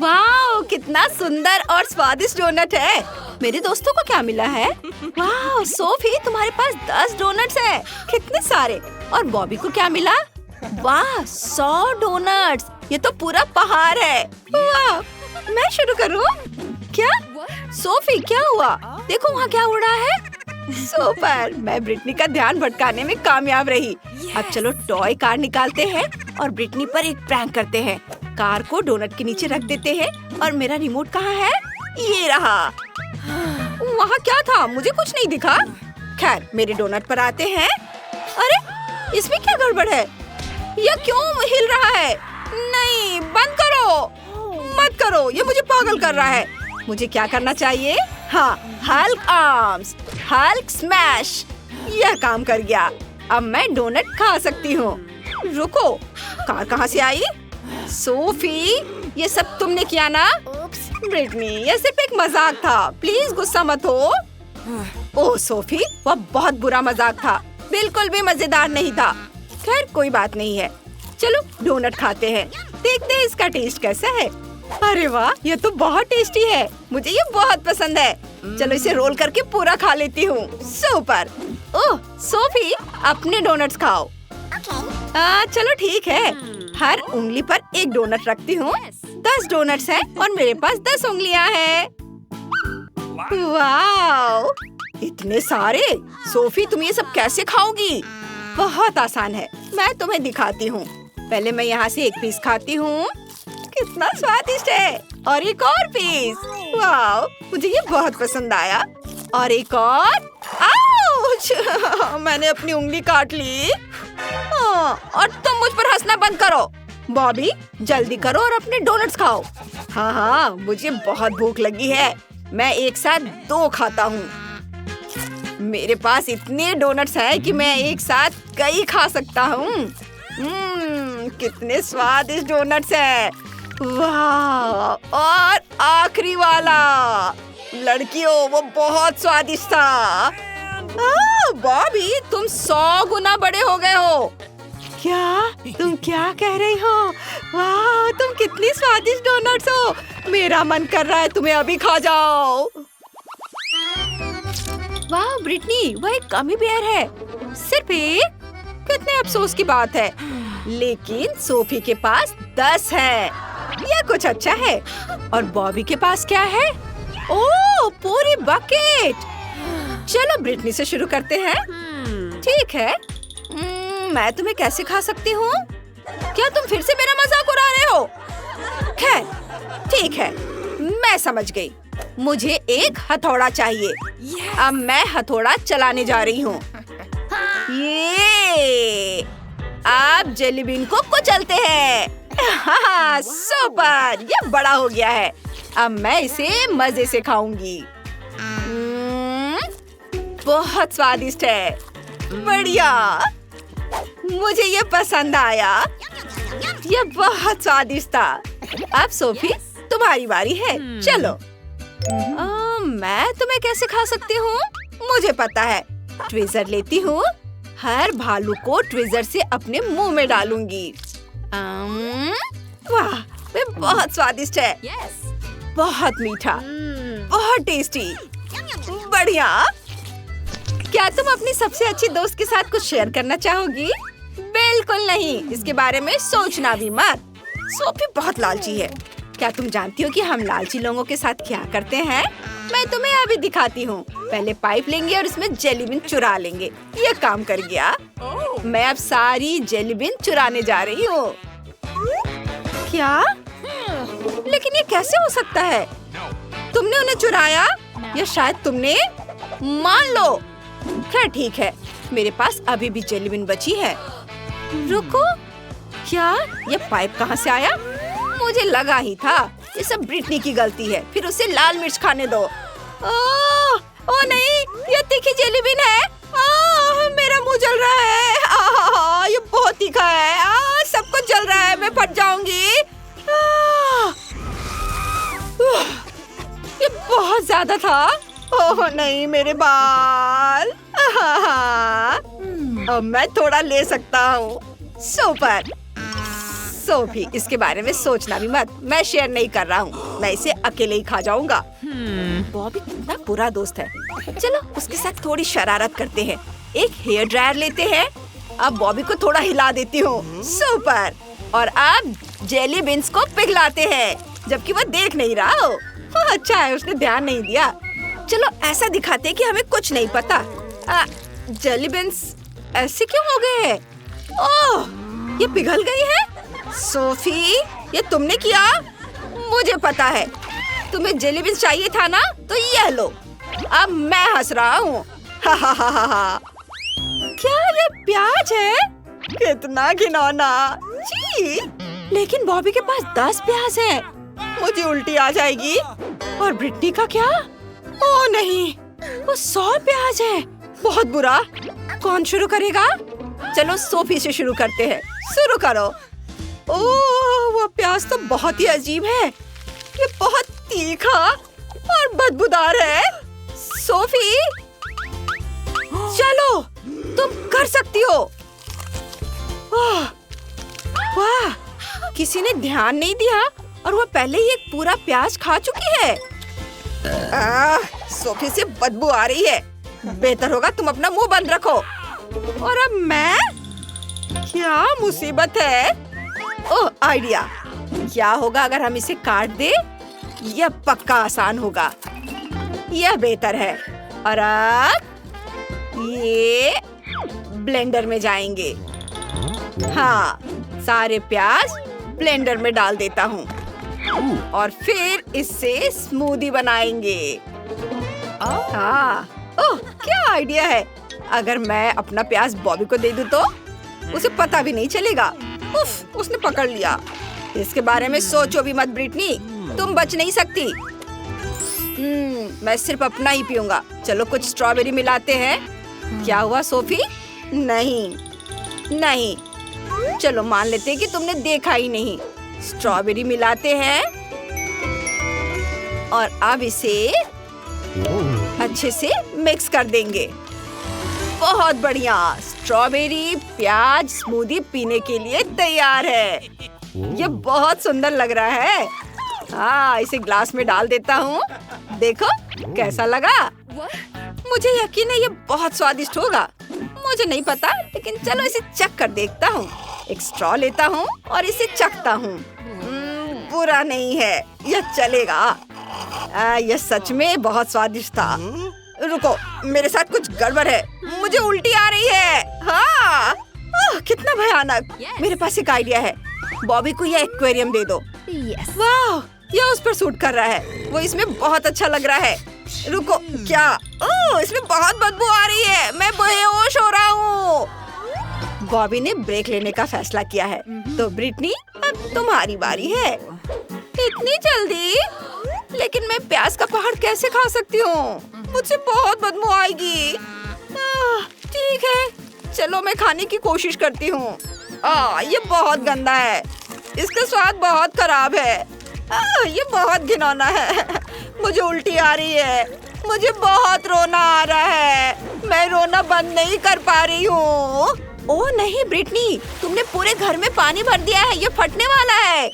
वाह, कितना सुंदर और स्वादिष्ट डोनट है। मेरे दोस्तों को क्या मिला है? वाह सोफी, तुम्हारे पास 10 डोनट्स है। कितने सारे। और बॉबी को क्या मिला? वाह 100 डोनट्स। ये तो पूरा पहाड़ है। वाह, मैं शुरू करूं? क्या सोफी, क्या हुआ? देखो वहाँ क्या उड़ा है। सुपर, मैं ब्रिटनी का ध्यान भटकाने में कामयाब रही। अब चलो टॉय कार निकालते हैं और ब्रिटनी पर एक प्रैंक करते हैं। कार को डोनट के नीचे रख देते हैं। और मेरा रिमोट कहाँ है? ये रहा। वहाँ क्या था? मुझे कुछ नहीं दिखा। खैर, मेरे डोनट पर आते हैं। अरे इसमें क्या गड़बड़ है? यह क्यों हिल रहा है? नहीं, बंद करो, मत करो, ये मुझे पागल कर रहा है। मुझे क्या करना चाहिए? हाँ, हल्क आर्म्स, हल्क स्मैश। यह काम कर गया। अब मैं डोनट खा सकती हूँ। रुको, कार कहाँ से आई? सोफी, ये सब तुमने किया ना? ब्रिटनी, ये सिर्फ एक मजाक था, प्लीज गुस्सा मत हो। ओह सोफी, वह बहुत बुरा मजाक था, बिल्कुल भी मजेदार नहीं था। खैर कोई बात नहीं है, चलो डोनट खाते हैं, देखते हैं इसका टेस्ट कैसा है। अरे वाह, ये तो बहुत टेस्टी है, मुझे ये बहुत पसंद है। चलो इसे रोल करके पूरा खा लेती हूँ। सुपर। ओह सोफी, अपने डोनट्स खाओ। चलो ठीक है, हर उंगली पर एक डोनट रखती हूँ। 10 डोनट्स हैं और मेरे पास 10 उंगलियाँ हैं। वाओ, इतने सारे। सोफी, तुम ये सब कैसे खाओगी? बहुत आसान है, मैं तुम्हें दिखाती हूँ। पहले मैं यहाँ से एक पीस खाती हूँ। कितना स्वादिष्ट है। और एक और पीस। वाओ, मुझे ये बहुत पसंद आया। और एक और। आउच! मैंने अपनी उंगली काट ली। और तुम मुझ पर हंसना बंद करो। बॉबी, जल्दी करो और अपने डोनट्स खाओ। हाँ, मुझे बहुत भूख लगी है, मैं एक साथ 2 खाता हूँ। मेरे पास इतने डोनट्स हैं कि मैं एक साथ कई खा सकता हूँ। कितने स्वादिष्ट डोनट्स हैं। वाह, और आखिरी वाला, लड़कियों, वो बहुत स्वादिष्ट था। बॉबी, तुम 100 गुना बड़े हो गए हो। क्या? तुम क्या कह रही हो? वाह, तुम कितनी स्वादिष्ट डोनट्स हो। मेरा मन कर रहा है तुम्हें अभी खा जाओ। वाह ब्रिटनी, वह एक गमी बेयर है। सिर्फ एक? कितने अफसोस की बात है। लेकिन सोफी के पास 10 है। यह कुछ अच्छा है। और बॉबी के पास क्या है? ओह, पूरी बकेट। चलो ब्रिटनी से शुरू करते हैं। ठीक है, मैं तुम्हें कैसे खा सकती हूँ? क्या तुम फिर से मेरा मजाक उड़ा रहे हो? खैर, ठीक है, मैं समझ गई। मुझे एक हथौड़ा चाहिए। अब मैं हथौड़ा चलाने जा रही हूँ। ये, अब जेली बीन को कुचलते हैं। सुपर, ये बड़ा हो गया है। अब मैं इसे मजे से खाऊंगी। बहुत स्वादिष्ट है। बढ़िया, मुझे ये पसंद आया। ये बहुत स्वादिष्ट था। अब सोफी, तुम्हारी बारी है। चलो। मैं तुम्हें कैसे खा सकती हूँ? मुझे पता है। ट्विज़र लेती हूँ। हर भालू को ट्विज़र से अपने मुंह में डालूंगी। वाह, ये बहुत स्वादिष्ट है। बहुत मीठा, बहुत टेस्टी। बढ़िया। क्या तुम अपनी सबसे अच्छी दोस्त के साथ कुछ शेयर करना चाहोगी? बिल्कुल नहीं, इसके बारे में सोचना भी मत। सोफी बहुत लालची है। क्या तुम जानती हो कि हम लालची लोगों के साथ क्या करते हैं? मैं तुम्हें अभी दिखाती हूँ। पहले पाइप लेंगे और इसमें जेली बीन चुरा लेंगे। ये काम कर गया। मैं अब सारी जेली बीन चुराने जा रही हूँ। क्या? लेकिन ये कैसे हो सकता है? तुमने उन्हें चुराया या शायद तुमने? मान लो। खैर ठीक है, मेरे पास अभी भी जेली बीन बची है। रुको, क्या ये पाइप कहाँ से आया? मुझे लगा ही था, ये सब ब्रिटनी की गलती है। फिर उसे लाल मिर्च खाने दो। ओह नहीं, ये तीखी जेली बीन है। मेरा मुंह जल रहा है। ये बहुत तीखा है। सब कुछ जल रहा है, मैं फट जाऊंगी। ये बहुत ज्यादा था। ओह नहीं, मेरे बाल। अब मैं थोड़ा ले सकता हूँ। सुपर, सोफी, इसके बारे में सोचना भी मत। मैं शेयर नहीं कर रहा हूँ, मैं इसे अकेले ही खा जाऊंगा। बॉबी कितना बुरा दोस्त है। चलो उसके साथ थोड़ी शरारत करते हैं। एक हेयर ड्रायर लेते हैं। अब बॉबी को थोड़ा हिला देती हूँ। सुपर। और अब जेली बीन्स को पिघलाते हैं, जबकि वो देख नहीं रहा हो। अच्छा है, उसने ध्यान नहीं दिया। चलो ऐसा दिखाते हैं कि हमें कुछ नहीं पता। जेली बीन्स ऐसे क्यों हो गए हैं? ओह, ये पिघल गई है। सोफी, ये तुमने किया? मुझे पता है, तुम्हें जेली बीन्स चाहिए था ना, तो ये लो। अब मैं हंस रहा हूँ। क्या ये प्याज है? कितना घिनौना। छी! लेकिन बॉबी के पास 10 प्याज है। मुझे उल्टी आ जाएगी। और ब्रिटनी का क्या? ओह नहीं, वो 100 प्याज है। बहुत बुरा। कौन शुरू करेगा? चलो सोफी से शुरू करते हैं। शुरू करो। ओह, वो प्याज तो बहुत ही अजीब है। ये बहुत तीखा और बदबूदार है। सोफी, चलो, तुम कर सकती हो। वाह, किसी ने ध्यान नहीं दिया और वो पहले ही एक पूरा प्याज खा चुकी है। सोफी से बदबू आ रही है। बेहतर होगा तुम अपना मुंह बंद रखो। और अब मैं? क्या मुसीबत है। ओह, आइडिया। क्या होगा अगर हम इसे काट दे? यह पक्का आसान होगा। यह बेहतर है। और अब ये ब्लेंडर में जाएंगे। हाँ, सारे प्याज ब्लेंडर में डाल देता हूँ और फिर इससे स्मूदी बनाएंगे। हाँ, ओह, क्या आइडिया है। अगर मैं अपना प्याज बॉबी को दे दूँ तो उसे पता भी नहीं चलेगा। उफ, उसने पकड़ लिया। इसके बारे में सोचो भी मत ब्रिटनी, तुम बच नहीं सकती। मैं सिर्फ अपना ही पीऊंगा। चलो कुछ स्ट्रॉबेरी मिलाते हैं। क्या हुआ सोफी? नहीं नहीं, चलो मान लेते हैं कि तुमने देखा ही नहीं। स्ट्रॉबेरी मिलाते हैं और अब इसे अच्छे से मिक्स कर देंगे। बहुत बढ़िया, स्ट्रॉबेरी प्याज स्मूदी पीने के लिए तैयार है। ये बहुत सुंदर लग रहा है। हाँ, इसे ग्लास में डाल देता हूँ। देखो कैसा लगा। मुझे यकीन है ये बहुत स्वादिष्ट होगा। मुझे नहीं पता, लेकिन चलो इसे चख कर देखता हूँ। एक स्ट्रॉ लेता हूँ और इसे चखता हूँ। बुरा नहीं है, यह चलेगा। यह सच में बहुत स्वादिष्ट था। रुको, मेरे साथ कुछ गड़बड़ है। मुझे उल्टी आ रही है। हाँ, कितना भयानक। मेरे पास एक आइडिया है। बॉबी को यह एक्वेरियम दे दो। वाह, यह उस पर सूट कर रहा है। वो इसमें बहुत अच्छा लग रहा है। रुको, क्या? ओह, इसमें बहुत बदबू आ रही है। मैं बेहोश हो रहा हूँ। बॉबी ने ब्रेक लेने का फैसला किया है। तो ब्रिटनी, अब तुम्हारी बारी है। इतनी जल्दी? लेकिन मैं प्याज का पहाड़ कैसे खा सकती हूँ? मुझसे बहुत बदबू आएगी। ठीक है, चलो मैं खाने की कोशिश करती हूँ। ये बहुत गंदा है। इसका स्वाद बहुत खराब है। ये बहुत घिनौना है। मुझे उल्टी आ रही है। मुझे बहुत रोना आ रहा है। मैं रोना बंद नहीं कर पा रही हूँ। ओह नहीं ब्रिटनी, तुमने पूरे घर में पानी भर दिया है। ये फटने वाला है।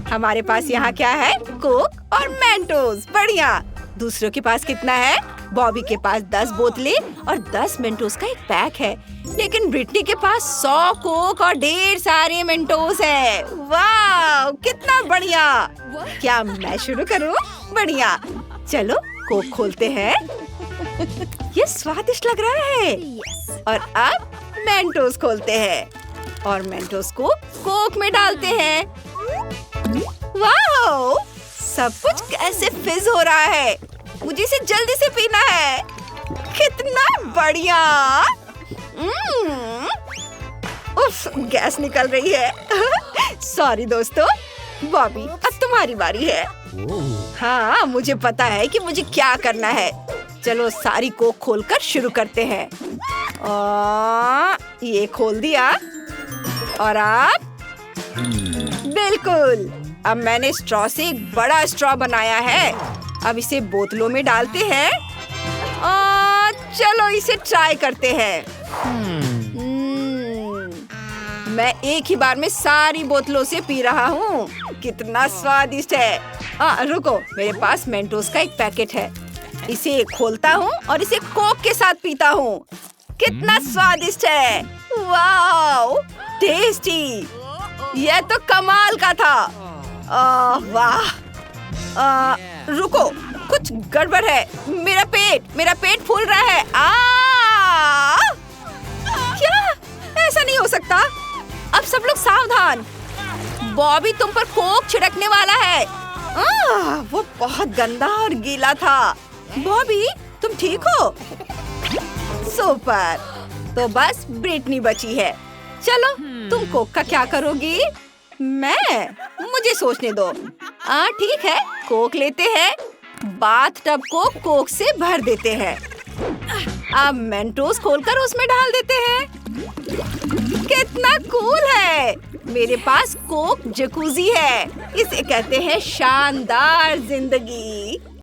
हमारे पास यहाँ क्या है? कोक और मेंटोस। बढ़िया। दूसरों के पास कितना है? बॉबी के पास 10 बोतलें और 10 मेंटोस का एक पैक है। लेकिन ब्रिटनी के पास 100 कोक और ढेर सारे मेंटोस है। वाह, कितना बढ़िया। क्या मैं शुरू करूँ? बढ़िया, चलो कोक खोलते हैं। ये स्वादिष्ट लग रहा है। और अब मेंटोस खोलते हैं और मेंटोस को कोक में डालते हैं। वाह, सब कुछ कैसे फिज हो रहा है। मुझे इसे जल्दी से पीना है। कितना बढ़िया। उफ, गैस निकल रही है। सॉरी दोस्तों। बॉबी, अब तुम्हारी बारी है। हाँ, मुझे पता है कि मुझे क्या करना है। चलो सारी कोक खोलकर शुरू करते हैं। ये खोल दिया। और अब बिल्कुल, अब मैंने स्ट्रॉ से एक बड़ा स्ट्रॉ बनाया है। अब इसे बोतलों में डालते हैं। चलो इसे ट्राई करते हैं। मैं एक ही बार में सारी बोतलों से पी रहा हूँ। कितना स्वादिष्ट है। रुको, मेरे पास मेंटोस का एक पैकेट है। इसे खोलता हूँ और इसे कोक के साथ पीता हूँ। कितना स्वादिष्ट है। Wow, tasty. यह तो कमाल का था। वाह। रुको, कुछ गड़बड़ है। मेरा पेट फूल रहा है। क्या? ऐसा नहीं हो सकता। अब सब लोग सावधान। बॉबी तुम पर कोक छिड़कने वाला है। वो बहुत गंदा और गीला था। बॉबी, तुम ठीक हो? सुपर। तो बस ब्रिटनी बची है। चलो, तुम कोक का क्या करोगी? मुझे सोचने दो। ठीक है, कोक लेते हैं। बाथटब को कोक से भर देते हैं। अब मेंटोस खोलकर उसमें डाल देते हैं। कितना कूल है। मेरे पास कोक जकूजी है। इसे कहते हैं शानदार जिंदगी।